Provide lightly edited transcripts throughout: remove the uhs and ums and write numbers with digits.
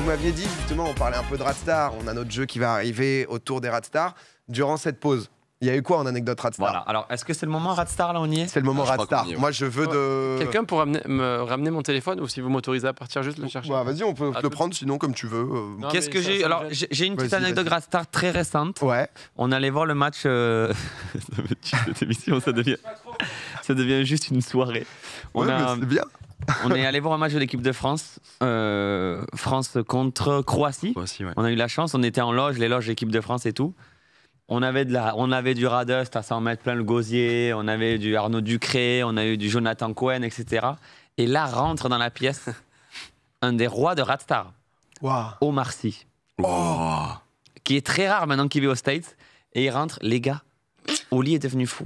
m'aviez dit, justement, on parlait un peu de Radstar, on a notre jeu qui va arriver autour des Radstar. Durant cette pause, il y a eu quoi en anecdote Radstar? Voilà, alors est-ce que c'est le moment Radstar là, on y est? C'est le moment Radstar. Moi, je veux de. Quelqu'un pour me ramener mon téléphone ou si vous m'autorisez à partir juste le chercher? Bah, vas-y, on peut te tout. prendre sinon comme tu veux. Qu'est-ce que j'ai? Alors, j'ai une petite anecdote Radstar très récente. Ouais. On allait voir le match. Cette émission, ça devient juste une soirée. Ouais, mais c'est bien. On est allé voir un match de l'équipe de France, France contre Croatie. Ouais. On a eu la chance, on était en loge, les loges de l'équipe de France et tout. On avait du Radust à 100 mètres plein le gosier, on avait du Arnaud Ducré, on a eu du Jonathan Cohen, etc. Et là rentre dans la pièce un des rois de Radstar, Omar Sy, qui est très rare maintenant qu'il vit aux States. Et il rentre, les gars, Oli est devenu fou.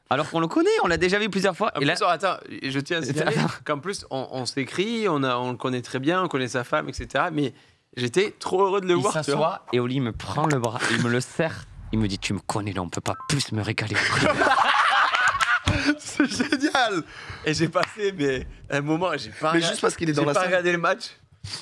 Alors qu'on le connaît, on l'a déjà vu plusieurs fois. Et là, attends, je tiens à signaler qu'en plus, on s'écrit, on le connaît très bien, on connaît sa femme, etc. Mais j'étais trop heureux de le voir. Il s'assoit et Oli me prend le bras, il me le serre. Il me dit, tu me connais là, on peut pas plus me régaler. C'est génial. Et j'ai passé un moment, j'ai pas Mais juste parce qu'il est dans la salle. J'ai pas salle. regardé le match,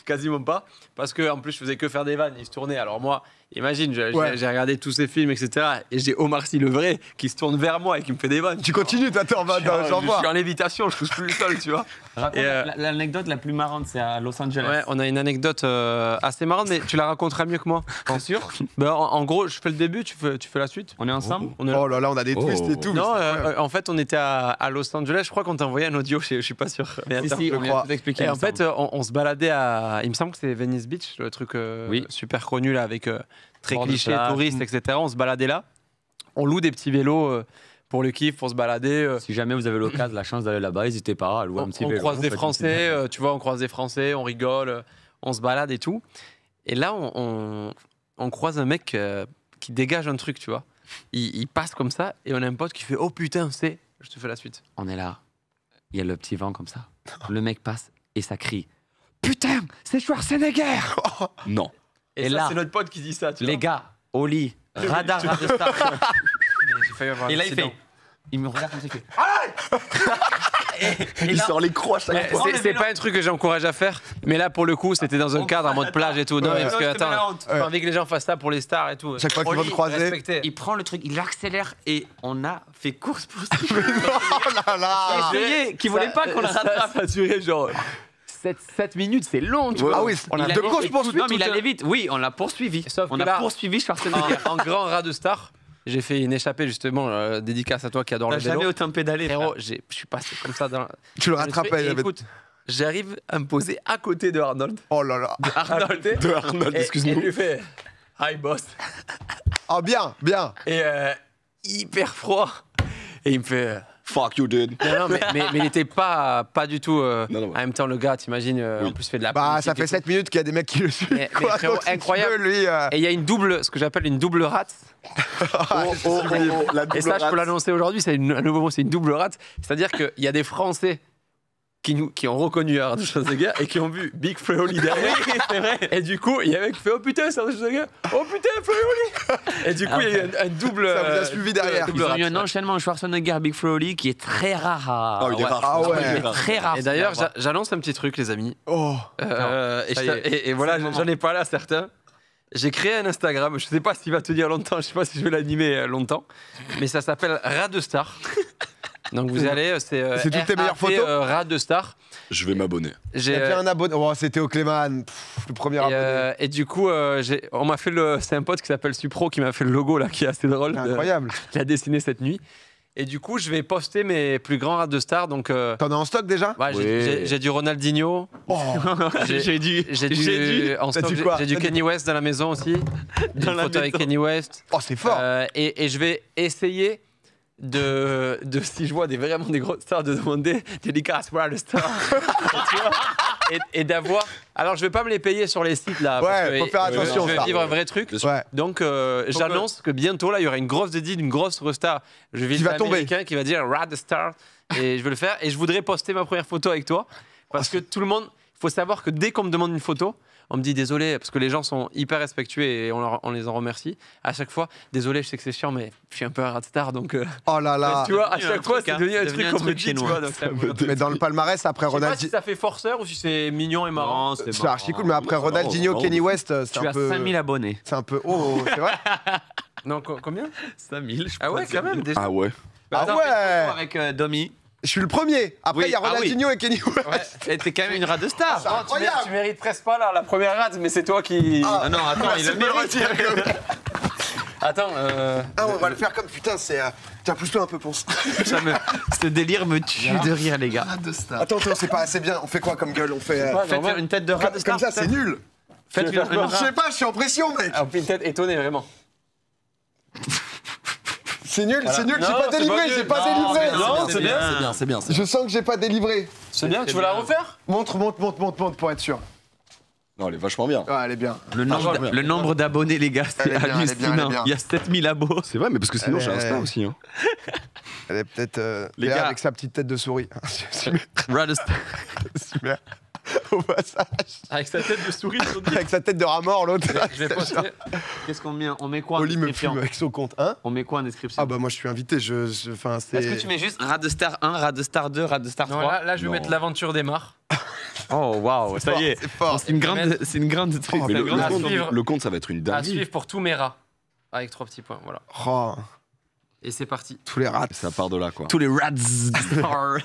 quasiment pas, parce qu'en plus je faisais que faire des vannes, il se tournait. Alors moi, imagine, j'ai regardé tous ces films, etc. Et j'ai Omar Sy le vrai qui se tourne vers moi et qui me fait des vannes. Tu continues, t'attends, j'en Je vois. suis en lévitation, je touche plus le sol, tu vois. L'anecdote la plus marrante, c'est à Los Angeles. Ouais, on a une anecdote assez marrante, mais tu la raconteras mieux que moi. T'es sûr? En gros, je fais le début, tu fais la suite. On est ensemble? On est là. Oh là là, on a des twists et tout. Non, en fait, on était à Los Angeles. Je crois qu'on t'a envoyé un audio, je suis pas sûr. Mais attends, Si, je on vient crois. de tout expliquer. Et en fait, on se baladait à. Il me semble que c'est Venice Beach, le truc super connu là, avec très Bord de cliché, plage. touristes, etc. On se baladait là. On loue des petits vélos pour le kiff, pour se balader. Si jamais vous avez l'occasion, la chance d'aller là-bas, n'hésitez pas à louer un petit On vélo. croise des Faites Français, tu vois, on croise des Français, on rigole, on se balade et tout. Et là, on croise un mec qui dégage un truc, tu vois. Il passe comme ça et on a un pote qui fait « Oh putain, c'est... » Je te fais la suite. On est là, il y a le petit vent comme ça. Le mec passe et ça crie « Putain, c'est Schwarzenegger !» Non. Et là, là, c'est notre pote qui dit ça, tu vois. Les gars, Oli, radar de star. J'ai failli avoir Et un là, il accident. fait... Il me regarde comme ça, il fait... Il sort les crocs à chaque fois. C'est pas un truc que j'encourage à faire, mais là pour le coup c'était dans un cadre en mode plage et tout. Non, mais parce que attends, j'ai envie que les gens fassent ça pour les stars et tout. Chaque fois qu'ils vont te croiser. Respecter. Il prend le truc, il accélère et on a fait course pour ça. Oh là là. Qui voulait pas qu'on le rattrape. Ça a duré genre 7 minutes, c'est long, tu vois. Ah oui, On a de course poursuite. Non, mais il allait vite. Oui, on l'a poursuivi. Sauf On que a là, poursuivi Schwarzenegger. en grand rat de star, j'ai fait une échappée justement, dédicace à toi qui adore T'as le vélo. jamais autant pédalé. Frérot, je suis passé comme ça dans. Tu le rattrapais. Et écoute, j'arrive à me poser à côté de Arnold. Oh là là. Arnold, De Arnold, et excuse-nous. il lui fait Hi boss. Oh bien, bien. Et hyper froid. Et il me fait. Fuck you, dude. Non, mais il était pas du tout. Non. En même temps, le gars, t'imagines, en plus, il fait de la. Bah, politique ça et fait tout. 7 minutes qu'il y a des mecs qui le suivent. Mais quoi. frérot, Donc, si tu incroyable. veux, lui, Et il y a une double, ce que j'appelle une double rate. La Et double ça, je peux rate. l'annoncer aujourd'hui, c'est un nouveau mot, c'est une double rate. C'est-à-dire qu'il y a des Français qui ont reconnu Arnold Schwarzenegger et qui ont vu Big Fréoli derrière. C'est vrai. Et du coup, il y avait qui fait Oh putain, c'est Arnold Schwarzenegger. Oh putain, Fréoli. Et du coup, il y a eu un double. Ça vous a suivi derrière. double Ils ont rate. eu un enchaînement Schwarzenegger Big Flo qui est très rare à. Ah, il est rare. Ah ouais. Il est rare. Très rare. Et d'ailleurs, à voir. j'annonce un petit truc, les amis. Oh. ça y est. Et voilà, C'est le moment. j'en ai parlé à certains. J'ai créé un Instagram, je sais pas s'il va tenir longtemps, je sais pas si je vais l'animer longtemps, mais ça s'appelle Rat de Star. Donc vous allez, c'est toutes tes meilleures photos Rat de Star. Je vais m'abonner. Il y a fait un abonné. Oh, c'était au Clément. Le premier abonné. Et du coup, on m'a fait c'est un pote qui s'appelle Supro qui m'a fait le logo là, qui est assez drôle. C'est incroyable. Il a dessiné cette nuit. Et du coup, je vais poster mes plus grands Rats de Star. Donc, T'en as en stock déjà? ouais, j'ai du Ronaldinho. Oh. J'ai du en T'as stock, du quoi? j'ai du Kanye West dans la maison aussi. J'ai une photo avec Kanye West. Oh, c'est fort. Et je vais essayer de si je vois vraiment des grosses stars, de demander dédicace Rat de Star. Tu vois, et d'avoir. Alors, je vais pas me les payer sur les sites là. Ouais, parce que, faut faire attention, Je vais ça. vivre un vrai truc. Ouais. Donc, j'annonce que bientôt, là, il y aura une grosse dédie d'une grosse star. Je vais Qui va tomber. américain qui va dire Rat the Star. Et je vais le faire. Et je voudrais poster ma première photo avec toi. Parce que tout le monde. Il faut savoir que dès qu'on me demande une photo, on me dit désolé, parce que les gens sont hyper respectueux et on les en remercie. À chaque fois, désolé, je sais que c'est chiant, mais je suis un peu un radstar, donc. Oh là là. Tu vois, à devenu un chaque fois, truc, c'est hein. devenu un C'est devenu truc un qu'on me truc dit, chez tu nous, vois. hein. Donc, c'est un peu- Mais dans le palmarès, après Je sais pas si Ronaldinho. ça fait forceur ou si c'est mignon et marrant. Non, c'est C'est archi cool, mais après c'est marrant, Ronaldinho, c'est Kenny marrant. West, c'est Tu un as peu. 5000 abonnés. C'est un peu. Oh, c'est vrai? Non, combien 5000, je Ah ouais, quand même, déjà. Ah ouais. Ah Attends, ouais. fais une photo avec Domi. Je suis le premier. Après, il Oui, y a ah oui. Ronaldinho et Kenny West. Ouais. Et t'es quand même une rade star. C'est incroyable. Tu mérites presque pas la première rate, mais c'est toi qui. Ah non, attends, il C'est le me le mérite. retire, quand même. Attends, Ah, on va le faire comme putain, c'est. Tiens, pousse-toi un peu pour ça. Ce délire me tue de rire, les gars. Attends, c'est pas assez bien. On fait quoi comme gueule? On fait. Faites faire une tête de rade star. Comme ça, c'est nul. Faites une Je sais pas, je suis en pression, mec. ah, une tête étonnée, vraiment. C'est nul, j'ai Non, pas c'est délivré, pas j'ai nul. pas Non, délivré. mais non, c'est bien, c'est bien. Je sens que j'ai pas délivré. C'est bien, tu veux la refaire Montre pour être sûr. Non, elle est vachement bien. Ah, elle est bien. Le nombre d'abonnés, les gars, c'est Elle est bien, elle est bien, elle est hallucinant. bien. Il y a 7000 abos. C'est vrai, mais parce que sinon, j'ai un star aussi. Hein. Elle est peut-être. Les Léa gars. avec sa petite tête de souris. Super. Rad star. Super. Au passage. Avec sa tête de souris, Avec sa tête de rat mort, l'autre. je vais poster. Qu'est-ce qu'on met? On met quoi en Oli me description? fume avec son compte. Hein? On met quoi en description? Ah, bah, moi, je suis invité. Enfin, c'est. Est-ce que tu mets juste Rad star 1, Rad star 2, Rad star 3? Non, là, je vais Non. mettre l'aventure démarre. Oh waouh, ça fort, y est. c'est fort. C'est une grande truc. Mais c'est le, une grande à compte, suivre. le compte, ça va être une À dinguerie. suivre pour tous mes rats. Avec 3 petits points, voilà. Oh, Et c'est parti. tous les rats. Ça part de là, quoi. Tous les Rads stars.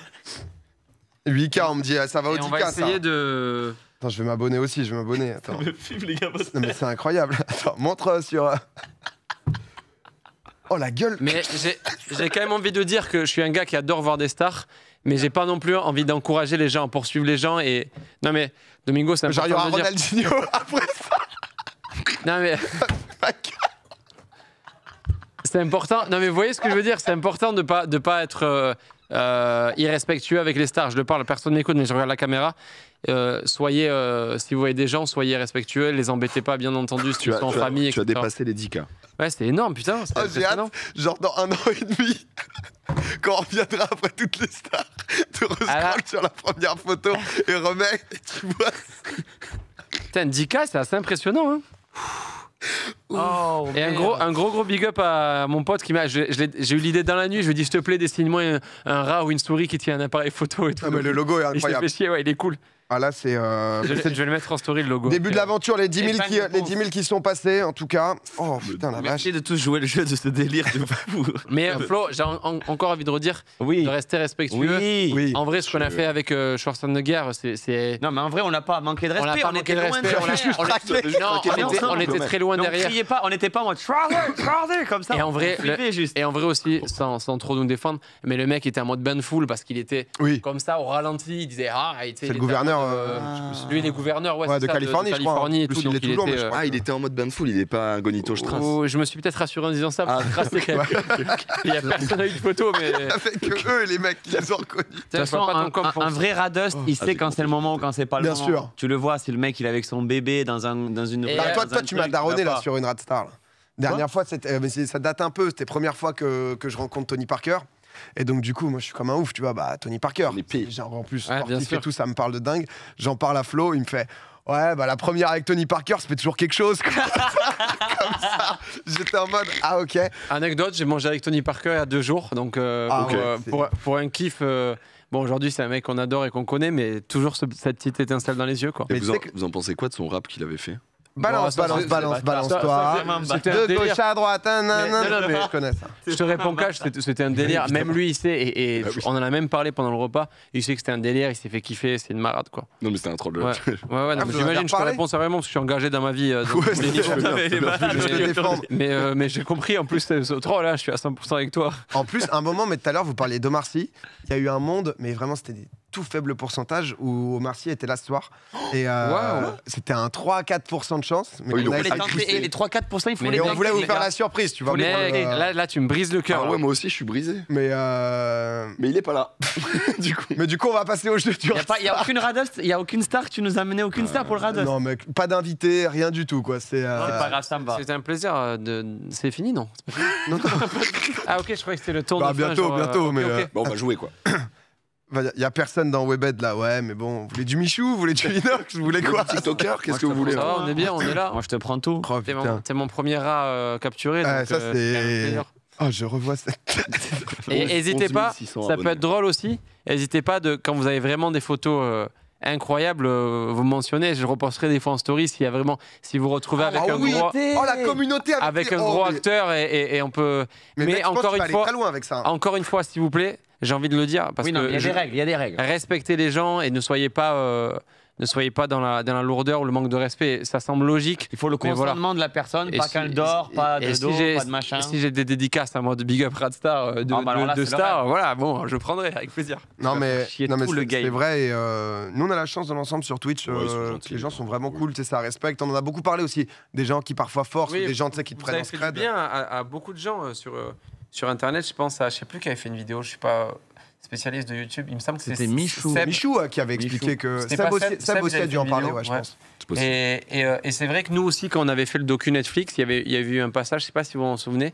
8K, on me dit, ça va au Et on 10K, va ça. essayer de. Attends, je vais m'abonner aussi, je vais m'abonner. Attends. Le film, les gars. Non, mais c'est incroyable. Attends, montre sur. Oh, la gueule. Mais j'ai quand même envie de dire que je suis un gars qui adore voir des stars, mais j'ai pas non plus envie d'encourager les gens, poursuivre les gens et. Non mais Domingo, c'est Genre, il y aura important de dire. Ronaldinho après ça. Non mais c'est important. Non mais vous voyez ce que je veux dire, c'est important de pas être irrespectueux avec les stars. Je le parle, personne n'écoute, mais je regarde la caméra. Soyez, si vous voyez des gens, soyez respectueux, les embêtez pas, bien entendu, si ils sont en famille, tu as etc. dépassé les 10K. Ouais, c'est énorme, putain. C'est Oh, j'ai hâte, impressionnant. genre dans 1 an et demi, quand on reviendra après toutes les stars, tu rescrolles Ah là. sur la première photo et remets, et tu vois. Putain, 10K, c'est assez impressionnant. Hein. Oh, Et un gros big up à mon pote qui m'a. J'ai eu l'idée dans la nuit. Je lui ai dit, s'il te plaît, dessine-moi un rat ou une souris qui tient un appareil photo et tout. Ah, mais le logo est Il s'est incroyable. fait chier, ouais, il est cool. Ah là, c'est. Je vais le mettre en story, le logo. Début de l'aventure, les 10 000 Épingle qui, de les ponce. 10 000 qui sont passés, en tout cas. Oh putain, la vache. Merci de tous jouer le jeu de ce délire de fou. Mais Flo, j'ai encore envie de redire, Oui. de rester respectueux. Oui. En vrai, ce qu'on a fait avec Schwarzenegger, c'est. Non, mais en vrai, on n'a pas manqué de On n'a respect. pas manqué de respect. On était très loin Mais on derrière. criait pas, on n'était pas en mode Schwarzer comme ça. Et en vrai, on suivait juste. Et en vrai aussi, sans trop nous défendre, mais le mec était en mode banful parce qu'il était Oui. comme ça au ralenti. Il disait C'est le gouverneur. Lui, il est gouverneur, Ouais, c'est de ça, Californie, je crois. Californie et Plus, tout, il donc est toujours, mais je crois. Ah, il était en mode banful, il est pas un Gonito Strass. Oh, je me suis peut-être rassuré en disant ça, parce que Strass, c'est quand même- il y a personne à eu de photo, mais. Avec eux, les mecs qui les ont reconnus. De toute façon, un vrai radust, il sait quand c'est le moment ou quand c'est pas le Bien moment. sûr. Tu le vois, si le mec il est avec son bébé dans une. Et Bah, Ouais, toi, tu m'as daronné là sur une Rad Star. Là. Dernière fois, mais ça date un peu. C'était la première fois que je rencontre Tony Parker. Et donc, du coup, moi, je suis comme un ouf, tu vois. Bah, Tony Parker. On est pire. Genre, en plus, Ouais, bien sportif sûr. et tout, ça me parle de dingue. J'en parle à Flo, il me fait. Ouais, bah la première avec Tony Parker, ça fait toujours quelque chose. Quoi. Comme ça, j'étais en mode ah ok. Anecdote, j'ai mangé avec Tony Parker il y a 2 jours, donc Ah, pour un kiff. Bon, aujourd'hui, c'est un mec qu'on adore et qu'on connaît, mais toujours cette petite étincelle dans les yeux, quoi. Et Mais vous, tu sais que- vous en pensez quoi de son rap qu'il avait fait? Balance, Bon, ça, balance, c'est- balance, c'est- balance-toi. C'était un De délire. gauche à droite, Mais- non, mais- je connais ça. Je te réponds cash, c'était un délire. Même lui, il sait, et Ah oui. on en a même parlé pendant le repas. Il sait que c'était un délire, il s'est fait kiffer, c'est une marade, quoi. Non, mais c'était un troll. Ouais, ouais, non, Ah, mais vous en avez j'imagine, je te reparlé réponds sérieusement parce que je suis engagé dans ma vie. Dans Ouais, tous les c'est niveaux. sûr. Je te défends. Mais j'ai compris, en plus, ce troll, là, je suis à 100% avec toi. En plus, un moment, mais tout à l'heure, vous parliez d'Omar Sy. Il y a eu un monde, mais vraiment, c'était des tout faibles pourcentages où Omar Sy était là ce soir. Et Waouh. c'était un 3-4% de chance. Mais Oui, on donc a Il faut les essayé de tenter, pousser. et les 3-4%, il faut Mais les Et on tenter, voulait vous les faire gars. la surprise, tu vois. Mais là, tu me brises le cœur. Ah ouais, moi aussi, je suis brisé. Mais Mais il est pas là. du coup, on va passer au jeu du Il n'y a aucune radust, il n'y a aucune star, tu nous as amené aucune star pour le radust. Non, mec, pas d'invité, rien du tout, quoi. C'est. C'est pas grave, ça me va. C'était un plaisir. C'est fini, non? Non, non. Ah, ok, je croyais que c'était le tour Bah, de fin, bientôt, genre, bientôt, ok, mais, ok. Bon, on va jouer quoi. Il y a personne dans Webed là, ouais, mais bon, vous voulez du Michou, vous voulez du Inox, vous voulez quoi? TikToker, qu'est-ce que vous voulez? Ça va, on est bien, on est là. Moi, je te prends tout. Oh, T'es putain. mon premier rat capturé. Ouais, donc, ça, c'est- un plaisir. Oh, je revois cette. Et n'hésitez 11 pas, 600 ça peut abonnés. être drôle aussi. N'hésitez pas, quand vous avez vraiment des photos incroyables, vous mentionnez. Je reposterai des fois en story si vous retrouvez avec Ah un oui. gros. Oh, la communauté Avec les- un oh, gros mais- acteur et on peut. Mais, mec, je pense encore que tu vas une aller fois, très loin avec ça. encore une fois, s'il vous plaît, j'ai envie de le dire parce Oui, non, que il y a des règles, il y a des règles. respectez les gens et ne soyez pas dans la lourdeur ou le manque de respect. Ça semble logique. Il faut le Mais voilà. consentement de la personne, Et pas si- qu'elle dort, pas de et si dos, j'ai- pas de machin. Si j'ai des dédicaces à moi de Big Up Radstar, Ah, bah alors là, de c'est le stars, rêve. voilà, bon, je prendrai avec plaisir. Non, mais, chier non, mais tout le c'est game. vrai. Et, nous, on a la chance dans l'ensemble sur Twitch. Ouais, ils sont gentils, que les gens les sont gens. vraiment Oui. cool, tu sais, ça respecte. On en a beaucoup parlé aussi. Des gens qui parfois forcent, Oui, des gens tu sais, qui te Vous prennent en avez fait du scred. bien à beaucoup de gens sur Internet. Je pense à, je sais plus qui avait fait une vidéo, je suis pas spécialiste de YouTube. Il me semble que C'était Michou. Seb. Michou qui avait expliqué que. C'était Seb pas aussi, Seb, Seb aussi j'avais a dû fait en une parler, vidéo, ouais, je ouais. pense. C'est possible. Et c'est vrai que nous aussi, quand on avait fait le docu Netflix, il y avait eu un passage, je sais pas si vous vous en souvenez,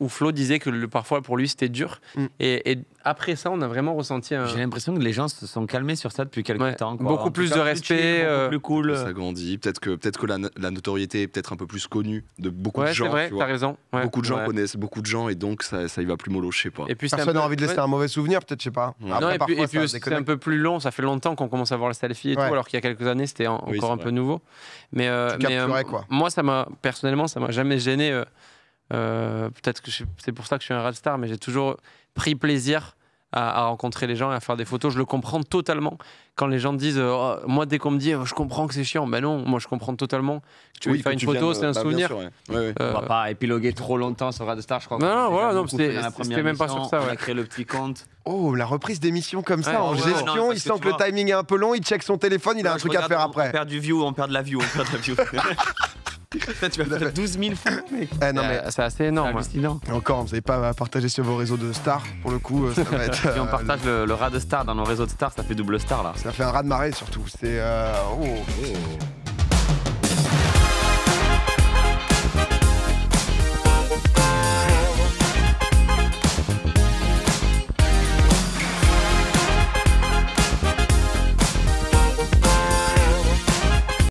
où Flo disait que parfois pour lui c'était dur. Mm. Et après ça, on a vraiment ressenti un. J'ai l'impression que les gens se sont calmés sur ça depuis quelques Ouais. temps. quoi. Beaucoup En tout plus cas, de respect, chill, beaucoup euh, plus cool. Ça grandit. Peut-être que la notoriété est peut-être un peu plus connue de beaucoup de Ouais, gens. c'est vrai, tu t'as vois. raison. Ouais. Beaucoup de gens Ouais. connaissent beaucoup de gens et donc ça y va plus mollo, je sais pas. Et puis c'est un Personne peu- n'a envie de laisser ouais. un mauvais souvenir, peut-être, je sais pas. Ouais. Après, Non, et puis, parfois, c'est ça un déconnecte. peu plus long, ça fait longtemps qu'on commence à voir le selfie et Ouais. tout, alors qu'il y a quelques années c'était Oui, encore c'est un peu vrai. nouveau. Mais, capturais, quoi. moi, personnellement, ça m'a jamais gêné. Peut-être que c'est pour ça que je suis un Radstar, mais j'ai toujours pris plaisir à rencontrer les gens et à faire des photos. Je le comprends totalement. Quand les gens disent, oh, moi dès qu'on me dit, je comprends que c'est chiant, ben non, moi je comprends totalement. Que tu veux faire une photo, c'est un souvenir. On va pas épiloguer trop longtemps sur Radstar, je crois. Non, qu'on a non, déjà voilà, non, beaucoup fait dans la première c'était même pas émission, sur ça, On a ouais. créé le petit compte. Oh, la reprise d'émission comme ça, Ouais, en ouais, gestion, non, il parce sent que que tu le vois. timing est un peu long, il check son téléphone, il a un truc à faire après. On perd du view, on perd de la view, on perd de la view. Putain, tu vas faire 12 000 fois, mec. Eh, non, mais C'est assez C'est énorme. ouais. hallucinant. encore, vous n'avez pas partagé sur vos réseaux de stars, pour le coup, ça va être. Si on partage le rat de star dans nos réseaux de stars, ça fait double star là. Ça fait un raz de marée surtout. C'est. Oh.